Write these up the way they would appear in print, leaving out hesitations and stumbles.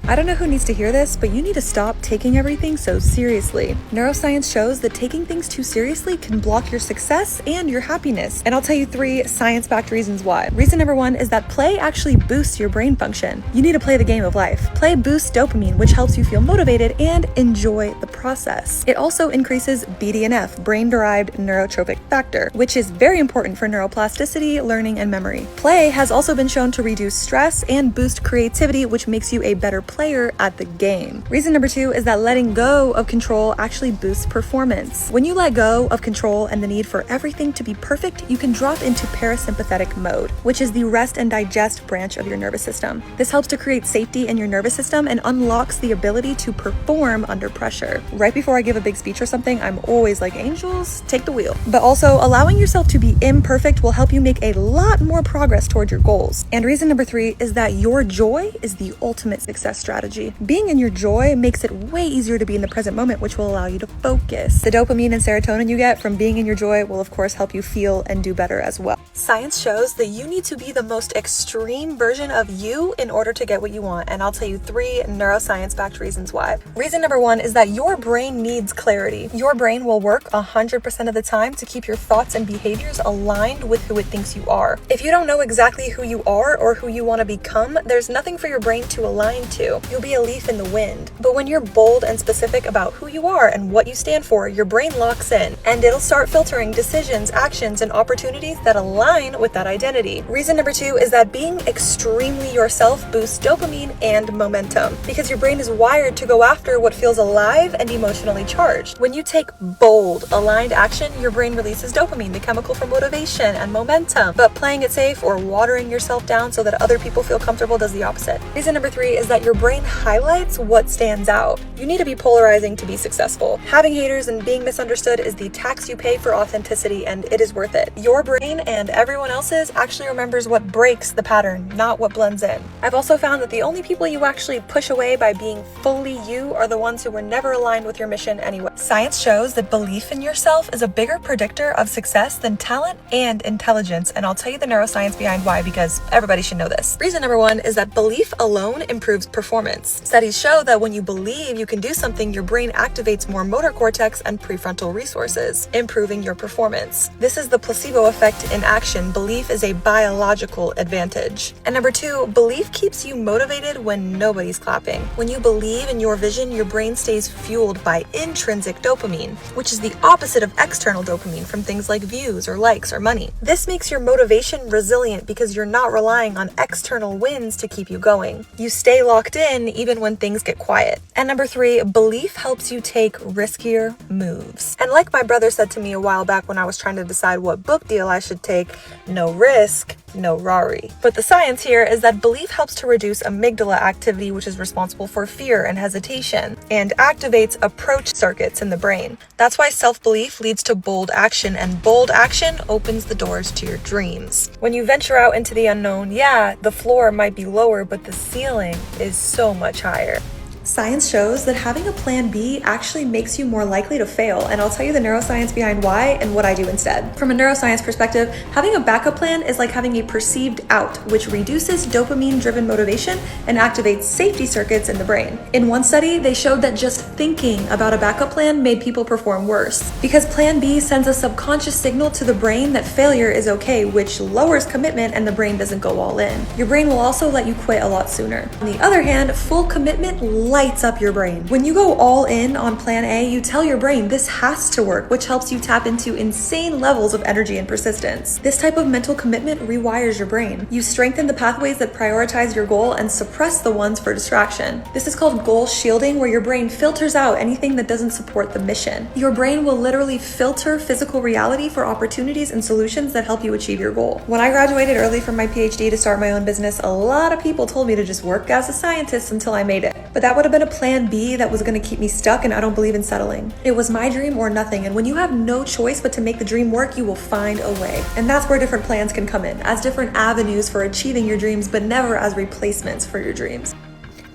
I don't know who needs to hear this, but you need to stop taking everything so seriously. Neuroscience shows that taking things too seriously can block your success and your happiness. And I'll tell you 3 science-backed reasons why. Reason number 1 is that play actually boosts your brain function. You need to play the game of life. Play boosts dopamine, which helps you feel motivated and enjoy the process. It also increases BDNF, brain-derived neurotrophic factor, which is very important for neuroplasticity, learning, and memory. Play has also been shown to reduce stress and boost creativity, which makes you a better player at the game. Reason number 2 is that letting go of control actually boosts performance. When you let go of control and the need for everything to be perfect, you can drop into parasympathetic mode, which is the rest and digest branch of your nervous system. This helps to create safety in your nervous system and unlocks the ability to perform under pressure. Right before I give a big speech or something, I'm always like, angels, take the wheel. But also, allowing yourself to be imperfect will help you make a lot more progress toward your goals. And reason number 3 is that your joy is the ultimate success strategy. Being in your joy makes it way easier to be in the present moment, which will allow you to focus. The dopamine and serotonin you get from being in your joy will of course help you feel and do better as well. Science shows that you need to be the most extreme version of you in order to get what you want, and I'll tell you 3 neuroscience-backed reasons why. Reason number 1 is that your brain needs clarity. Your brain will work 100% of the time to keep your thoughts and behaviors aligned with who it thinks you are. If you don't know exactly who you are or who you want to become, there's nothing for your brain to align to. You'll be a leaf in the wind. But when you're bold and specific about who you are and what you stand for, your brain locks in, and it'll start filtering decisions, actions, and opportunities that align with that identity. Reason number 2 is that being extremely yourself boosts dopamine and momentum, because your brain is wired to go after what feels alive and emotionally charged. When you take bold, aligned action, your brain releases dopamine, the chemical for motivation and momentum. But playing it safe or watering yourself down so that other people feel comfortable does the opposite. Reason number 3 is that your brain highlights what stands out. You need to be polarizing to be successful. Having haters and being misunderstood is the tax you pay for authenticity, and it is worth it. Your brain and everyone else's actually remembers what breaks the pattern, not what blends in. I've also found that the only people you actually push away by being fully you are the ones who were never aligned with your mission anyway. Science shows that belief in yourself is a bigger predictor of success than talent and intelligence, and I'll tell you the neuroscience behind why, because everybody should know this. Reason number 1 is that belief alone improves performance. Studies show that when you believe you can do something, your brain activates more motor cortex and prefrontal resources, improving your performance. This is the placebo effect in action. Belief is a biological advantage. And number 2, belief keeps you motivated when nobody's clapping. When you believe in your vision, your brain stays fueled by intrinsic dopamine, which is the opposite of external dopamine from things like views or likes or money. This makes your motivation resilient because you're not relying on external wins to keep you going. You stay locked in even when things get quiet. And number 3, belief helps you take riskier moves. And like my brother said to me a while back when I was trying to decide what book deal I should take, no risk, no Rari. But the science here is that belief helps to reduce amygdala activity, which is responsible for fear and hesitation, and activates approach circuits in the brain. That's why self-belief leads to bold action, and bold action opens the doors to your dreams. When you venture out into the unknown, yeah, the floor might be lower, but the ceiling is so much higher. Science shows that having a plan B actually makes you more likely to fail, and I'll tell you the neuroscience behind why and what I do instead. From a neuroscience perspective, having a backup plan is like having a perceived out, which reduces dopamine-driven motivation and activates safety circuits in the brain. In one study, they showed that just thinking about a backup plan made people perform worse, because plan B sends a subconscious signal to the brain that failure is okay, which lowers commitment and the brain doesn't go all in. Your brain will also let you quit a lot sooner. On the other hand, full commitment lights up your brain. When you go all in on plan A, you tell your brain this has to work, which helps you tap into insane levels of energy and persistence. This type of mental commitment rewires your brain. You strengthen the pathways that prioritize your goal and suppress the ones for distraction. This is called goal shielding, where your brain filters out anything that doesn't support the mission. Your brain will literally filter physical reality for opportunities and solutions that help you achieve your goal. When I graduated early from my PhD to start my own business, a lot of people told me to just work as a scientist until I made it. But that would have been a plan B that was going to keep me stuck, and I don't believe in settling. It was my dream or nothing, and when you have no choice but to make the dream work, you will find a way. And that's where different plans can come in, as different avenues for achieving your dreams, but never as replacements for your dreams.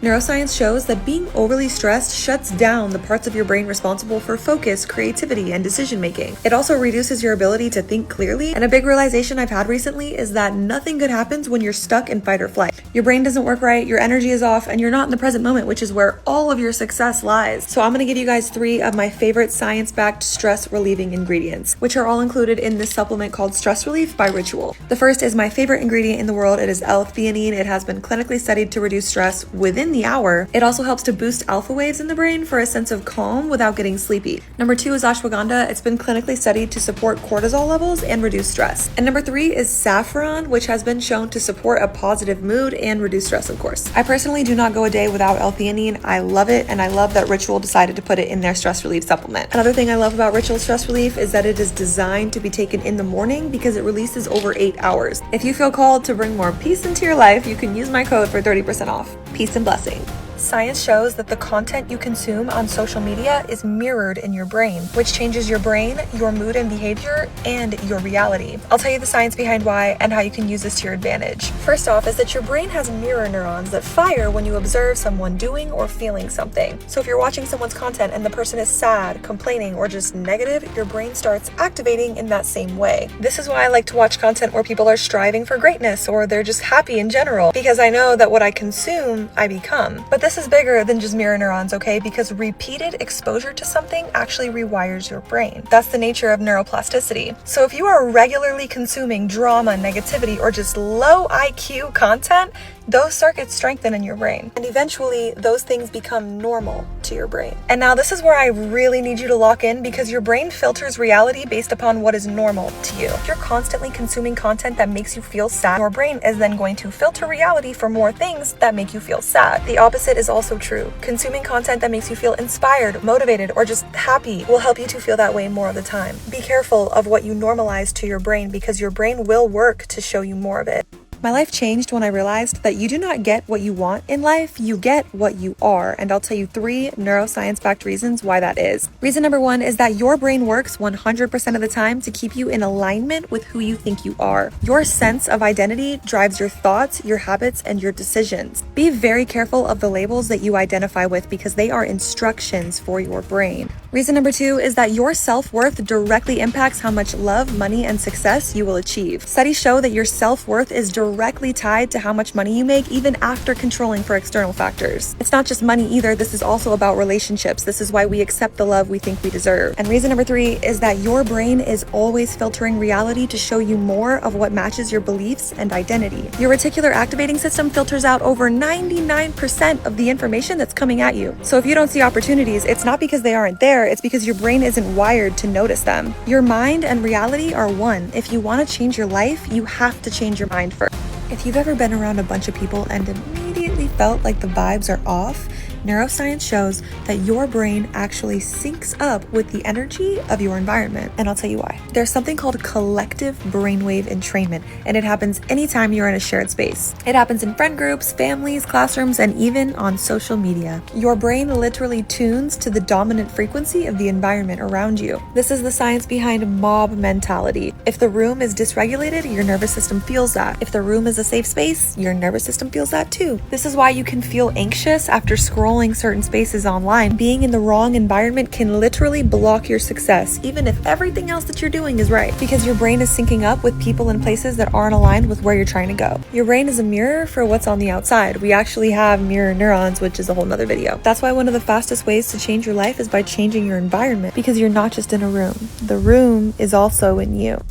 Neuroscience shows that being overly stressed shuts down the parts of your brain responsible for focus, creativity, and decision making. It also reduces your ability to think clearly, and a big realization I've had recently is that nothing good happens when you're stuck in fight or flight. Your brain doesn't work right, your energy is off, and you're not in the present moment, which is where all of your success lies. So I'm going to give you guys 3 of my favorite science-backed stress-relieving ingredients, which are all included in this supplement called Stress Relief by Ritual. The first is my favorite ingredient in the world. It is L-theanine. It has been clinically studied to reduce stress within the hour. It also helps to boost alpha waves in the brain for a sense of calm without getting sleepy. Number 2 is ashwagandha. It's been clinically studied to support cortisol levels and reduce stress. And number 3 is saffron, which has been shown to support a positive mood and reduce stress, of course. I personally do not go a day without L-theanine. I love it, and I love that Ritual decided to put it in their stress relief supplement. Another thing I love about Ritual Stress Relief is that it is designed to be taken in the morning because it releases over 8 hours. If you feel called to bring more peace into your life, you can use my code for 30% off. Peace and blessing. Science shows that the content you consume on social media is mirrored in your brain, which changes your brain, your mood and behavior, and your reality. I'll tell you the science behind why and how you can use this to your advantage. First off is that your brain has mirror neurons that fire when you observe someone doing or feeling something. So if you're watching someone's content and the person is sad, complaining, or just negative, your brain starts activating in that same way. This is why I like to watch content where people are striving for greatness or they're just happy in general, because I know that what I consume, I become. But this is bigger than just mirror neurons, okay? Because repeated exposure to something actually rewires your brain. That's the nature of neuroplasticity. So if you are regularly consuming drama, negativity, or just low IQ content, those circuits strengthen in your brain. And eventually, those things become normal to your brain. And now this is where I really need you to lock in, because your brain filters reality based upon what is normal to you. If you're constantly consuming content that makes you feel sad, your brain is then going to filter reality for more things that make you feel sad. The opposite is also true. Consuming content that makes you feel inspired, motivated, or just happy will help you to feel that way more of the time. Be careful of what you normalize to your brain, because your brain will work to show you more of it. My life changed when I realized that you do not get what you want in life, you get what you are. And I'll tell you 3 neuroscience-backed reasons why that is. Reason number 1 is that your brain works 100% of the time to keep you in alignment with who you think you are. Your sense of identity drives your thoughts, your habits, and your decisions. Be very careful of the labels that you identify with, because they are instructions for your brain. Reason number 2 is that your self-worth directly impacts how much love, money, and success you will achieve. Studies show that your self-worth is directly tied to how much money you make, even after controlling for external factors. It's not just money either. This is also about relationships. This is why we accept the love we think we deserve. And reason number 3 is that your brain is always filtering reality to show you more of what matches your beliefs and identity. Your reticular activating system filters out over 99% of the information that's coming at you. So if you don't see opportunities, it's not because they aren't there. It's because your brain isn't wired to notice them. Your mind and reality are one. If you want to change your life, you have to change your mind first. If you've ever been around a bunch of people and immediately felt like the vibes are off, neuroscience shows that your brain actually syncs up with the energy of your environment. And I'll tell you why. There's something called collective brainwave entrainment, and it happens anytime you're in a shared space. It happens in friend groups, families, classrooms, and even on social media. Your brain literally tunes to the dominant frequency of the environment around you. This is the science behind mob mentality. If the room is dysregulated, your nervous system feels that. If the room is a safe space, your nervous system feels that too. This is why you can feel anxious after scrolling certain spaces online. Being in the wrong environment can literally block your success, even if everything else that you're doing is right, because your brain is syncing up with people and places that aren't aligned with where you're trying to go. Your brain is a mirror for what's on the outside. We actually have mirror neurons, which is a whole nother video. That's why one of the fastest ways to change your life is by changing your environment, because you're not just in a room. The room is also in you.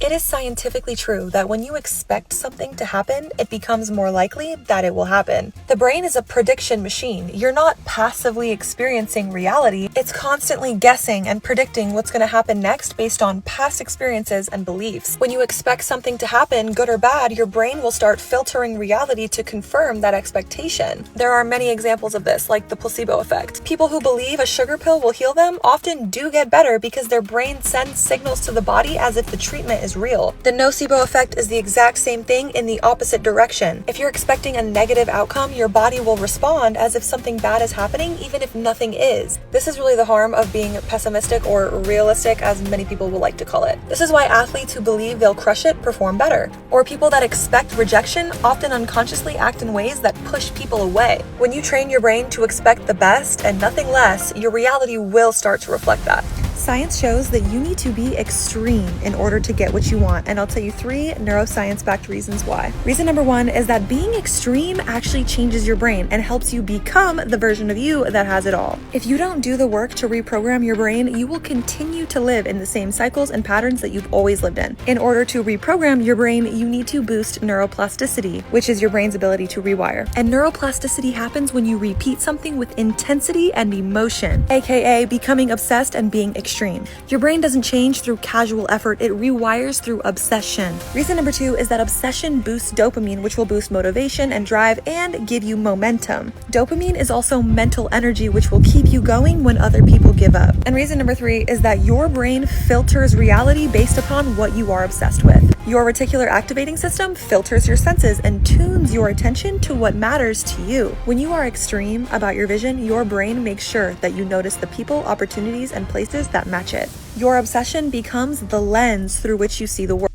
It is scientifically true that when you expect something to happen, it becomes more likely that it will happen. The brain is a prediction machine. You're not passively experiencing reality. It's constantly guessing and predicting what's going to happen next based on past experiences and beliefs. When you expect something to happen, good or bad, your brain will start filtering reality to confirm that expectation. There are many examples of this, like the placebo effect. People who believe a sugar pill will heal them often do get better because their brain sends signals to the body as if the treatment is is real. The nocebo effect is the exact same thing in the opposite direction. If you're expecting a negative outcome, your body will respond as if something bad is happening, even if nothing is. This is really the harm of being pessimistic, or realistic, as many people will like to call it. This is why athletes who believe they'll crush it perform better. Or people that expect rejection often unconsciously act in ways that push people away. When you train your brain to expect the best and nothing less, your reality will start to reflect that. Science shows that you need to be extreme in order to get what you want, and I'll tell you 3 neuroscience-backed reasons why. Reason number 1 is that being extreme actually changes your brain and helps you become the version of you that has it all. If you don't do the work to reprogram your brain, you will continue to live in the same cycles and patterns that you've always lived in. In order to reprogram your brain, you need to boost neuroplasticity, which is your brain's ability to rewire. And neuroplasticity happens when you repeat something with intensity and emotion, aka becoming obsessed and being extreme. Your brain doesn't change through casual effort, it rewires through obsession. Reason number 2 is that obsession boosts dopamine, which will boost motivation and drive and give you momentum. Dopamine is also mental energy, which will keep you going when other people give up. And reason number 3 is that your brain filters reality based upon what you are obsessed with. Your reticular activating system filters your senses and tunes your attention to what matters to you. When you are extreme about your vision, your brain makes sure that you notice the people, opportunities, and places that match it. Your obsession becomes the lens through which you see the world.